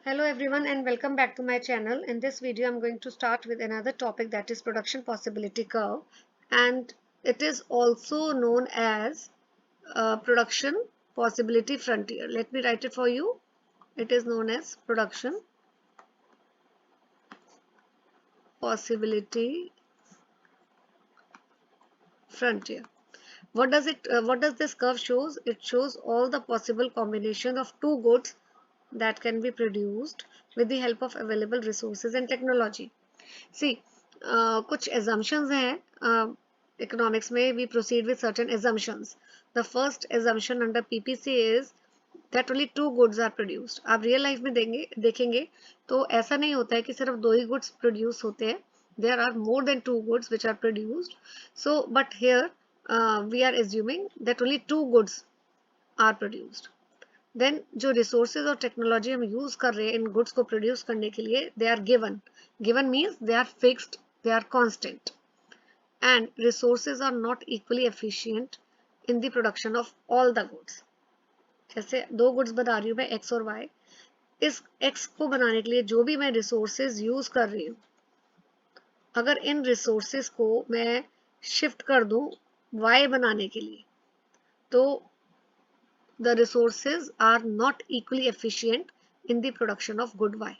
Hello everyone and welcome back to my channel. In this video I'm going to start with another topic, that is production possibility curve, and it is also known as production possibility frontier. Let me write it for you. It is known as production possibility frontier. What does this curve shows? It shows all the possible combinations of two goods that can be produced with the help of available resources and technology. See, कुछ assumptions हैं economics में. We proceed with certain assumptions. The first assumption under PPC is that only two goods are produced. आप real life में देखेंगे तो ऐसा नहीं होता है कि सिर्फ दो ही goods produce होते हैं. There are more than two goods which are produced. So, but here we are assuming that only two goods are produced. Then जो रिसोर्सेज और टेक्नोलॉजी हम यूज कर रहे हैं इन गुड्स को प्रोड्यूस करने के लिए, they are given means they are fixed, they are constant, and resources are not equally efficient in the production of all the goods. जैसे दो गुड्स बना रही हूँ मैं, एक्स और वाई. इस एक्स को बनाने के लिए जो भी मैं रिसोर्सेज यूज कर रही हूँ, अगर इन रिसोर्सेज को मैं शिफ्ट कर दूं वाई बनाने के लिए, तो the resources are not equally efficient in the production of good Y.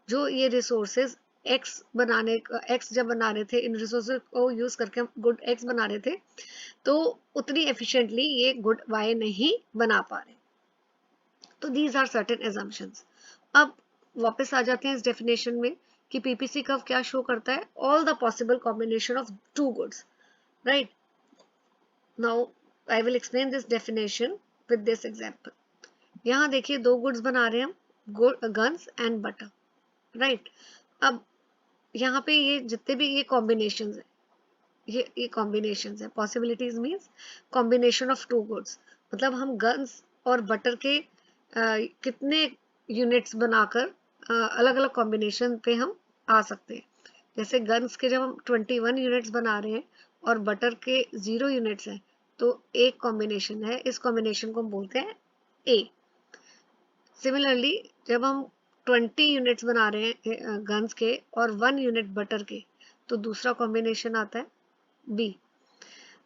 जो ये resources x जब बना रहे थे, इन resources को यूज करके हम good x बना रहे थे, तो उतनी efficiently ये good Y नहीं बना पा रहे. तो these are certain assumptions. अब वापस आ जाते हैं इस definition में कि PPC कर्व क्या शो करता है? All the possible combination of two goods, right? Now I will explain this definition with this example. यहाँ देखिए दो गुड्स बना रहे हैं हम, गन्स एंड बटर, राइट. अब यहाँ पे ये जितने भी ये कॉम्बिनेशंस है, ये कॉम्बिनेशंस है. Possibilities means combination of two goods. मतलब हम गन्स और बटर के कितने यूनिट्स बनाकर अलग अलग कॉम्बिनेशन पे हम आ सकते हैं. जैसे गन्स के जब हम 21 यूनिट्स बना रहे हैं और बटर के 0 यूनिट्स हैं, तो एक कॉम्बिनेशन है, इस कॉम्बिनेशन को हम बोलते हैं ए. सिमिलरली जब हम 20 यूनिट्स बना रहे हैं गन्स के और 1 यूनिट बटर के, तो दूसरा कॉम्बिनेशन आता है बी.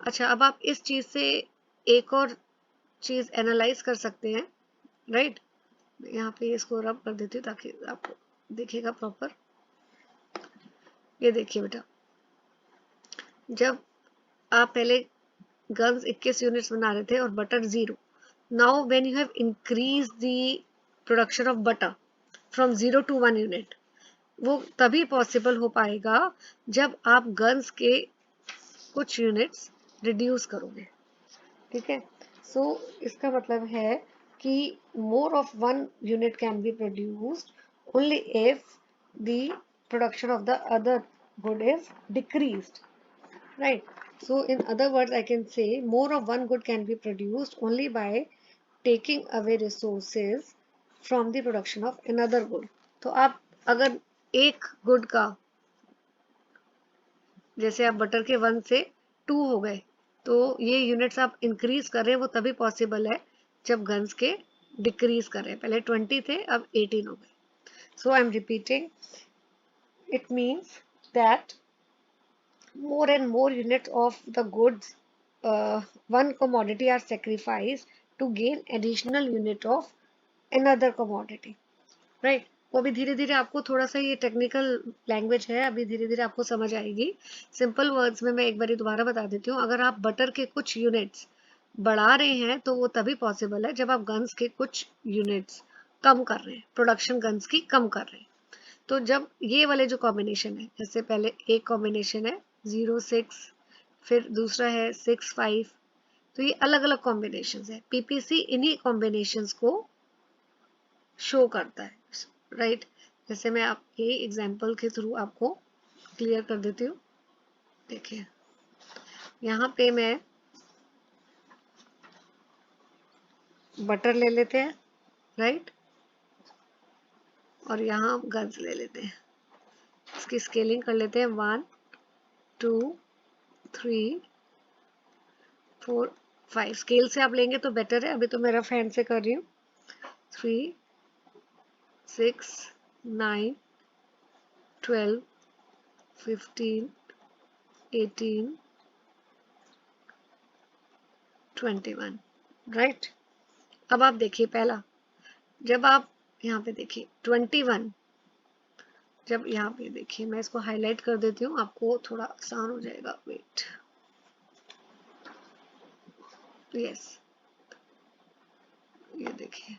अच्छा, अब आप इस चीज से एक और चीज एनालाइज कर सकते हैं, राइट. यहाँ पे इसको रब कर देती हूँ ताकि आपको दिखेगा प्रॉपर. ये देखिए बेटा, जब आप पहले गन्स 21 यूनिट्स बना रहे थे और butter 0, now when you have increase the production of butter from 0 to 1 unit, वो तभी पॉसिबल हो पाएगा जब आप गन्स के कुछ यूनिट्स रिड्यूस करोगे. ठीक है. सो इसका मतलब है कि more of one unit can be produced only if the production of the other good is decreased, right? So in other words I can say more of one good can be produced only by taking away resources from the production of another good. तो आप अगर एक good का, जैसे आप butter के 1 से 2 हो गए, तो ये यूनिट्स आप इंक्रीज कर रहे हैं, वो तभी पॉसिबल है जब गन्स के डिक्रीज कर रहे हैं. पहले 20 थे, अब 18 हो गए. So I am repeating, it means that more and more units of the goods, one commodity are sacrificed to gain additional unit of another commodity, right? वो अभी धीरे धीरे आपको, थोड़ा सा ये टेक्निकल लैंग्वेज है, अभी धीरे धीरे आपको समझ आएगी. सिंपल वर्ड्स में मैं एक बार दोबारा बता देती हूँ. अगर आप बटर के कुछ यूनिट्स बढ़ा रहे हैं तो वो तभी पॉसिबल है जब आप गन्स के कुछ यूनिट्स कम कर रहे हैं, प्रोडक्शन गन्स की कम कर रहे हैं. तो जब ये वाले जो कॉम्बिनेशन है, जैसे पहले एक कॉम्बिनेशन है 0-6, फिर दूसरा है 6-5, तो ये अलग अलग कॉम्बिनेशन है. पीपीसी इन्हीं कॉम्बिनेशंस को शो करता है, राइट. जैसे मैं आपके एग्जांपल के थ्रू आपको क्लियर कर देती हूँ. देखिए यहाँ पे मैं बटर ले लेते हैं, राइट, और यहाँ गन्स ले लेते हैं. इसकी स्केलिंग कर लेते हैं 1 2 3 4 5. स्केल से आप लेंगे तो बेटर है, अभी तो मैं रफ हैंड से कर रही हूँ. 3 6, 9, 12, 15, 18, 21, राइट। अब आप देखिए पहला, जब आप यहाँ पे देखिए 21, जब यहाँ पे देखिए मैं इसको हाईलाइट कर देती हूँ, आपको थोड़ा आसान हो जाएगा। वेट, यस, ये देखिए,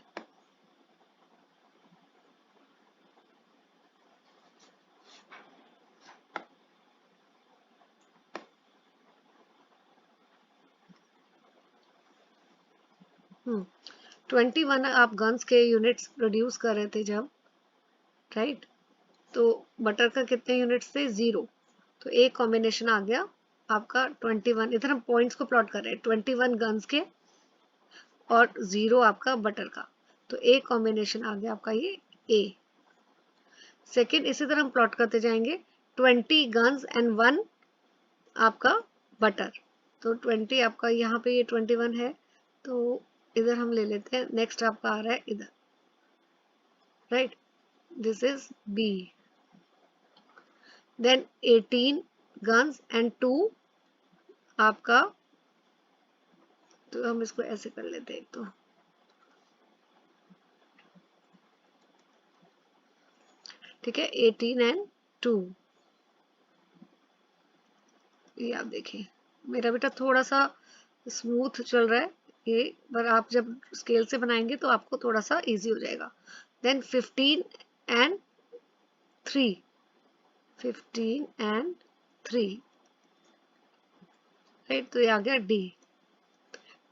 हम्म 21 आप गन्स के यूनिट्स प्रोड्यूस कर रहे थे जब, राइट, तो बटर का कितने यूनिट्स थे? 0। तो एक कॉम्बिनेशन आ गया आपका 21, इधर हम पॉइंट्स को प्लॉट कर रहे हैं, 21 गन्स के और 0 आपका बटर का, तो एक कॉम्बिनेशन आ गया आपका ये ए। सेकेंड, इसी तरह हम प्लॉट करते जाएंगे, 20 गन्स एंड 1 आपका बटर, तो 20 आपका यहाँ पे ये 21 है, तो इधर हम ले लेते हैं, नेक्स्ट आपका आ रहा है इधर, right, this is B. Then 18 guns and 2 आपका, तो हम इसको ऐसे कर लेते हैं, तो ठीक है, 18 एंड 2, ये आप देखिए मेरा बेटा थोड़ा सा स्मूथ चल रहा है ये, पर आप जब स्केल से बनाएंगे तो आपको थोड़ा सा इजी हो जाएगा। देन 15 एंड 3, 15 एंड 3, राइट, तो ये आ गया डी।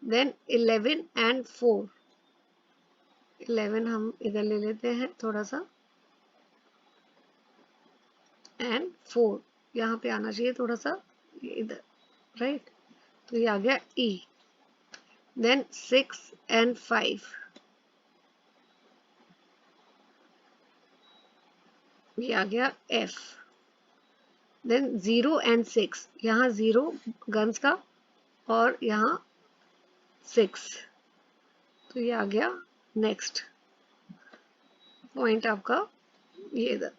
देन 11 एंड 4, 11 हम इधर ले लेते हैं थोड़ा सा, एंड 4 यहाँ पे आना चाहिए थोड़ा सा, ये इधर, राइट, तो ये आ गया ई। देन 6 एंड 5, ये आ गया एफ। देन 0 एंड 6, यहाँ 0 गन्स का और यहाँ 6, तो ये आ गया नेक्स्ट पॉइंट आपका, ये इधर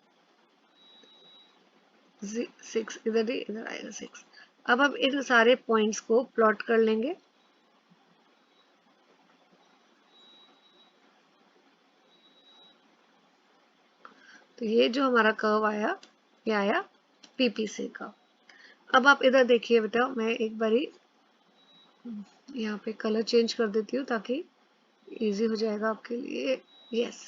6, इधर ही इधर आएगा 6। अब हम इन सारे पॉइंट्स को प्लॉट कर लेंगे, तो ये जो हमारा कर्व आया, ये आया पीपीसी का। अब आप इधर देखिए बेटा, मैं एक बारी यहाँ पे कलर चेंज कर देती हूँ ताकि इजी हो जाएगा आपके लिए। यस,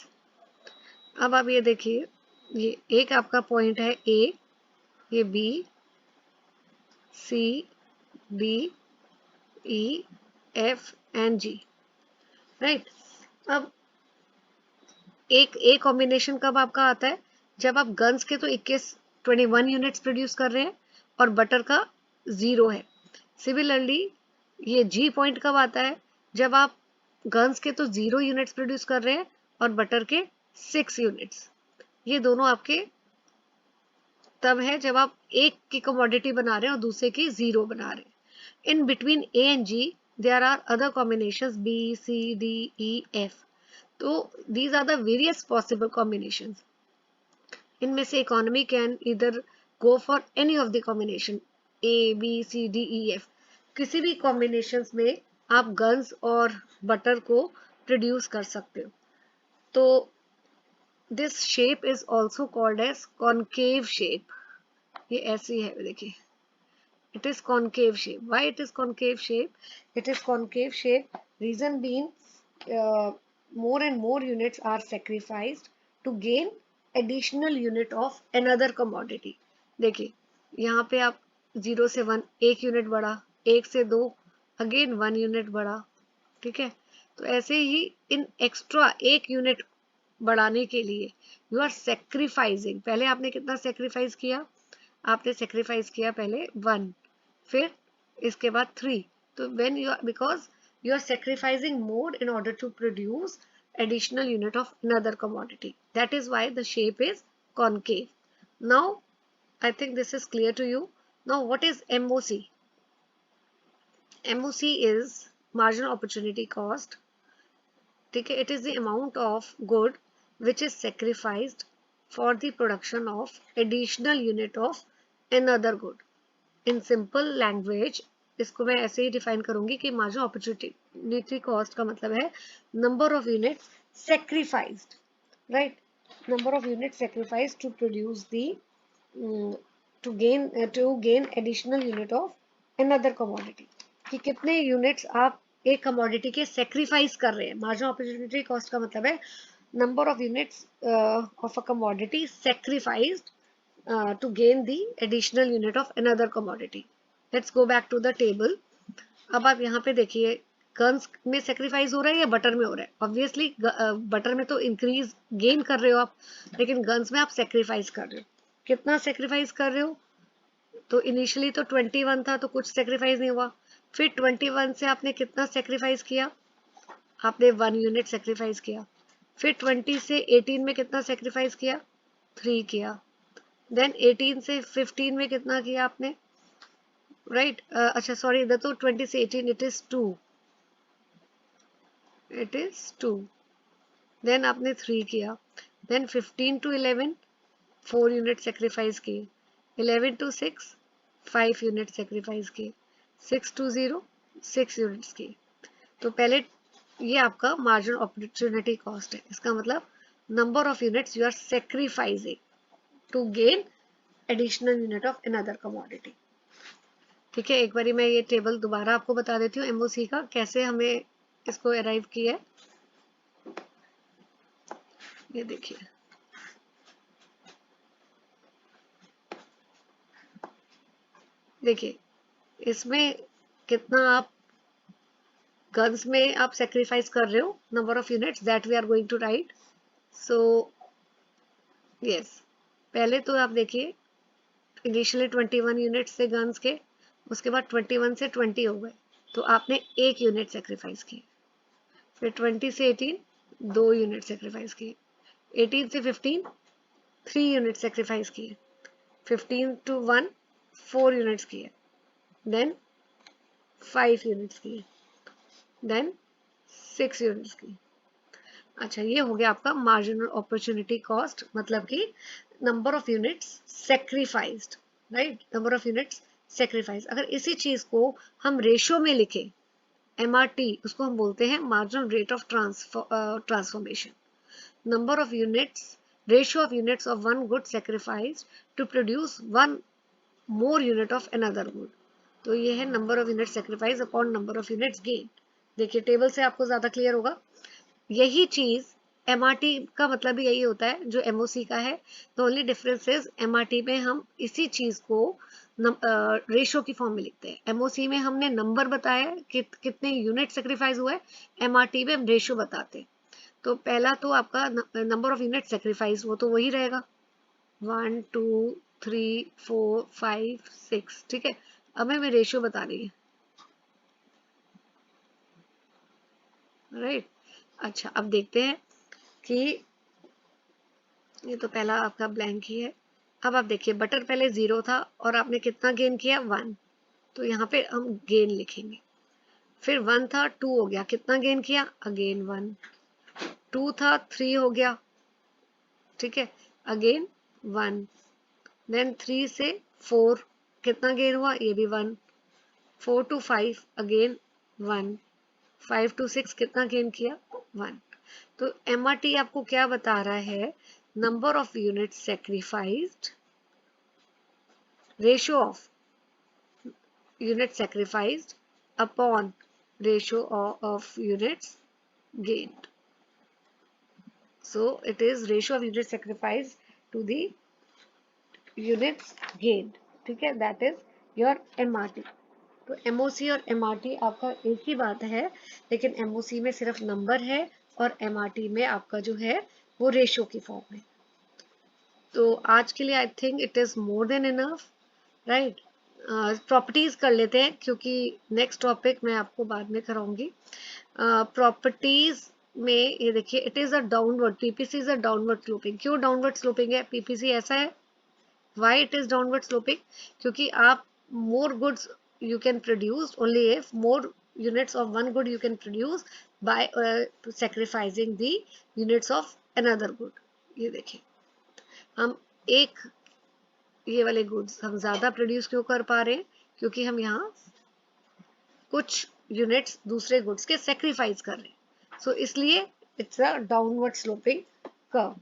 अब आप ये देखिए, ये एक आपका पॉइंट है ए, ये B, C, D, E, F and G, right. अब एक ए कॉम्बिनेशन कब आपका आता है? जब आप गन्स के तो 21 यूनिट्स प्रोड्यूस कर रहे हैं और बटर का 0 है। सिमिलरली ये जी पॉइंट कब आता है? जब आप गन्स के तो 0 यूनिट्स प्रोड्यूस कर रहे हैं और बटर के 6 यूनिट्स। ये दोनों आपके तब है जब आप एक की कमोडिटी बना रहे हैं और दूसरे की 0 बना रहे हैं। In between A and G there are other combinations B, C, D, E, F. तो these are the various possible combinations. इनमें से इकोनॉमी कैन इधर go for any of the combination A, B, C, D, E, F. किसी भी combinations में आप guns और butter को प्रोड्यूस कर सकते हो। तो this shape is also called as concave shape. ये ऐसी है, देखिए, it is concave shape. Why it is concave shape? It is concave shape, reason being more and more units are sacrificed to gain additional unit of another commodity. देखिए यहाँ पे आप 0 से 1 एक यूनिट बढ़ा, 1 से 2 अगेन 1 यूनिट बढ़ा, ठीक है। तो ऐसे ही इन एक्स्ट्रा एक यूनिट बढ़ाने के लिए यू आर सेक्रीफाइसिंग। पहले आपने कितना सेक्रीफाइस किया? आपने सेक्रीफाइस किया पहले 1, फिर इसके बाद 3। तो when you are, because you are sacrificing more in order to produce additional unit of another commodity. That is why the shape is concave. Now I think this is clear to you. Now what is MOC? MOC is marginal opportunity cost. ठीक है, it is the amount of good which is sacrificed for the production of additional unit of another good. In simple language, इसको मैं ऐसे ही define करूंगी कि marginal opportunity cost का मतलब है number of units sacrificed, right, number of units sacrificed to produce the to gain additional unit of another commodity, कि कितने यूनिट्स आप एक कमोडिटी के सेक्रीफाइस कर रहे हैं. मार्जिनल अपॉर्चुनिटी कॉस्ट का मतलब है number of units of a commodity sacrificed to gain the additional unit of another commodity. Let's go back to the table. अब आप यहाँ पे देखिए गन्स में सेक्रीफाइस हो रहा है या बटर में हो रहा है. ऑब्वियसली बटर में तो इंक्रीज गेन कर रहे हो आप, लेकिन गन्स में आप सेक्रीफाइस कर रहे हो. कितना सेक्रीफाइस कर रहे हो? तो इनिशियली तो 21 था तो कुछ सेक्रीफाइस नहीं हुआ. फिर 21 से आपने कितना सेक्रीफाइस किया? आपने 1 यूनिट सेक्रीफाइस किया. फिर 20 से 18 में कितना सेक्रीफाइस किया? 3 किया. देन 18 से 15 में कितना किया आपने? राइट अच्छा सॉरी, इधर तो 20 से 18 it is 2, it is 2. Then आपने 3 किया. देन 15 टू 11 4 यूनिट सेक्रीफाइस किए. 11 टू 6 5 यूनिट सेक्रीफाइस किए. 6 टू 0 6 यूनिट्स किए. तो पहले ये आपका मार्जिनल अपॉर्चुनिटी कॉस्ट है. इसका मतलब number of units you are sacrificing to gain additional unit of another commodity. ठीक है, एक बारी मैं ये टेबल दोबारा आपको बता देती हूँ एमओसी का कैसे हमें इसको अराइव किया है. ये देखिए, देखिए इसमें कितना आप गन्स में आप सेक्रीफाइस कर रहे हो, number of units that we are going to right. So yes, पहले तो आप देखिए इनिशियली 21 यूनिट्स थे गन्स के, उसके बाद 21 से 20 हो गए तो आपने 1 यूनिट सेक्रीफाइस किए. फिर 20 से 18 2 यूनिट सेक्रीफाइस किए. 18 से 15 3 यूनिट सेक्रीफाइस किए. 15 टू 1 4 यूनिट्स किए. देन 5 यूनिट्स किए. देन 6 यूनिट्स की. अच्छा, ये हो गया आपका मार्जिनल अपॉर्चुनिटी कॉस्ट, मतलब कि number of units sacrificed, right, number of units sacrifice. अगर इसी चीज को हम रेशियो में लिखें, एमआरटी, उसको हम बोलते हैं marginal rate of transformation. number of units, ratio of units of one good sacrificed to produce one more unit of another good. तो ये है number of units sacrificed upon number of units gained. देखिए table से आपको ज्यादा clear होगा. यही चीज एमआरटी का मतलब भी यही होता है जो एमओसी का है. The only difference is MRT में हम इसी चीज को रेशियो की फॉर्म में लिखते हैं. एमओसी में हमने नंबर बताया कि कितने यूनिट सेक्रीफाइस हुए, एमआरटी में हम रेशियो बताते हैं. तो पहला तो आपका नंबर ऑफ यूनिट सेक्रीफाइस वो तो वही रहेगा 1 2 3 4 5 6. ठीक है, अब हमें रेशियो बता रही है, राइट. अच्छा, अब देखते हैं कि ये तो पहला आपका ब्लैंक ही है. अब आप देखिए बटर पहले 0 था और आपने कितना गेन किया 1, तो यहाँ पे हम गेन लिखेंगे. फिर 1 था 2 हो गया, कितना गेन किया अगेन 1. 2 था 3 हो गया, ठीक है, अगेन 1. देन 3 से 4 कितना गेन हुआ, ये भी 1. 4 टू 5 अगेन 1. 5 टू 6 कितना गेन किया 1. तो एमआरटी आपको क्या बता रहा है, number of unit sacrificed, ratio of unit sacrificed upon ratio of units gained. So it is ratio of unit sacrifice to the units gained. ठीक है, that is your MRT. तो MOC और MRT आपका एक ही बात है, लेकिन MOC में सिर्फ नंबर है और MRT में आपका जो है वो रेशियो की फॉर्म है. तो आज के लिए I think it is more than enough, right. Properties कर लेते हैं क्योंकि नेक्स्ट टॉपिक मैं आपको बाद में कराऊंगी. प्रॉपर्टीज में ये देखिए, it is a downward, PPC is a downward sloping. क्यों डाउनवर्ड स्लोपिंग है पीपीसी, ऐसा है. Why it is downward sloping? क्योंकि आप more goods you can produce only if more units of one good you can produce by sacrificing the units of another good. ये देखिए, हम एक ये वाले गुड्स हम ज्यादा प्रोड्यूस क्यों कर पा रहे हैं, क्योंकि हम यहाँ कुछ यूनिट्स दूसरे गुड्स के सेक्रीफाइस कर रहे हैं. सो इसलिए it's a downward sloping curve,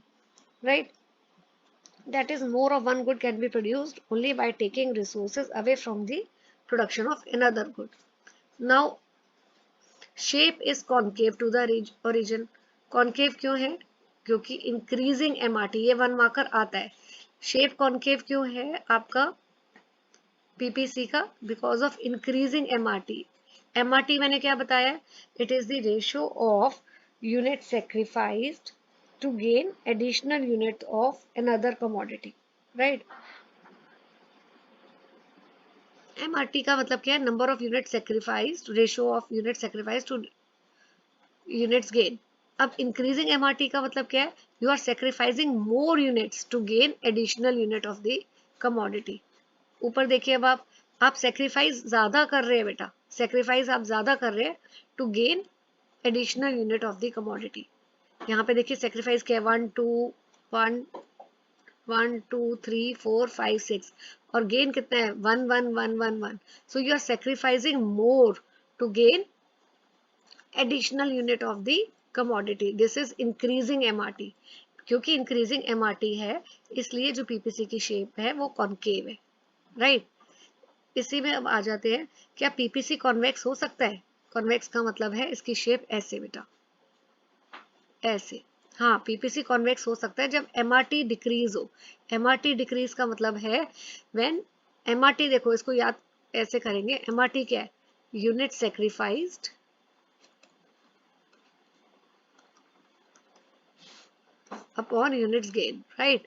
right. That is, more of one good can be produced only by taking resources away from the production of another good. Now shape is concave to the origin. Concave क्यों है, क्योंकि increasing MRT, ये 1 marker आता है. Shape concave क्यों है आपका PPC का, because of increasing MRT. MRT मैंने क्या बताया, it is the ratio of unit sacrificed to gain additional unit of another commodity, right. MRT का मतलब क्या है, number of unit sacrificed, ratio of unit sacrificed to units gain. अब increasing MRT का मतलब क्या है, you are sacrificing more units to gain additional unit of the commodity. ऊपर देखिए, अब आप सेक्रीफाइस ज्यादा कर रहे हैं बेटा, सेक्रीफाइस आप ज्यादा कर रहे हैं to gain additional unit of the commodity. यहाँ पे देखिए सेक्रीफाइस क्या है, 1 2 3 4 5 6, और गेन कितना है, 1 1 1 1 1. So you are sacrificing more to gain additional unit of the commodity. This is increasing MRT. क्योंकि इंक्रीजिंग एमआरटी है इसलिए जो पीपीसी की शेप है वो कॉन्केव है, राइट. इसी में अब आ जाते हैं, क्या पीपीसी कॉन्वेक्स हो सकता है. कॉन्वेक्स का मतलब है इसकी शेप ऐसे बेटा, ऐसे. हाँ, पीपीसी कॉन्वेक्स हो सकता है जब एमआरटी डिक्रीज हो. एमआरटी डिक्रीज का मतलब है व्हेन एमआरटी, देखो इसको याद ऐसे करेंगे, एमआरटी क्या है, unit sacrificed upon units gain, right.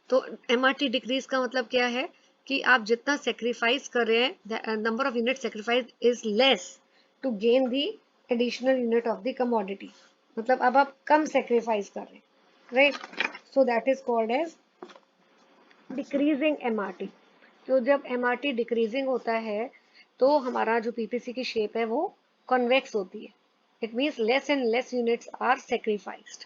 तो एमआरटी डिक्रीज का मतलब क्या है कि आप जितना सेक्रीफाइस कर रहे हैं, number of unit sacrifice is less to gain the additional unit of the commodity. मतलब अब आप कम सेक्रीफाइस कर रहे हैं, right. So that is called as decreasing MRT. तो जब एमआरटी डिक्रीजिंग होता है तो हमारा जो पीपीसी की शेप है वो कॉन्वेक्स होती है. It means less and less units are sacrificed.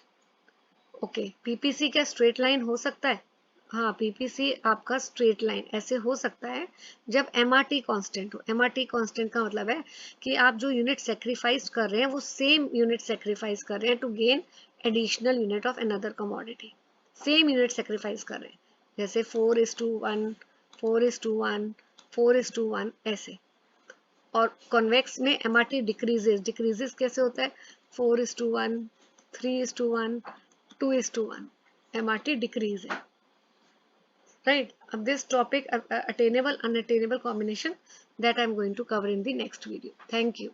Okay, PPC क्या स्ट्रेट लाइन हो सकता है. हाँ, पीपीसी आपका स्ट्रेट लाइन ऐसे हो सकता है जब एमआरटी कांस्टेंट हो. एमआरटी कांस्टेंट का मतलब है कि आप जो यूनिट सेक्रीफाइस कर रहे हैं वो सेम यूनिट सेक्रीफाइस कर रहे हैं to gain additional unit of another commodity. Same unit sacrifice कर रहे हैं, जैसे 4:1 4:1 4:1 ऐसे. और कॉन्वेक्स में एमआरटी डिक्रीजेस कैसे होता है, 4:1 3:1 2:1, MRT decrease है, right. Of this topic, attainable unattainable combination, that I am going to cover in the next video. Thank you.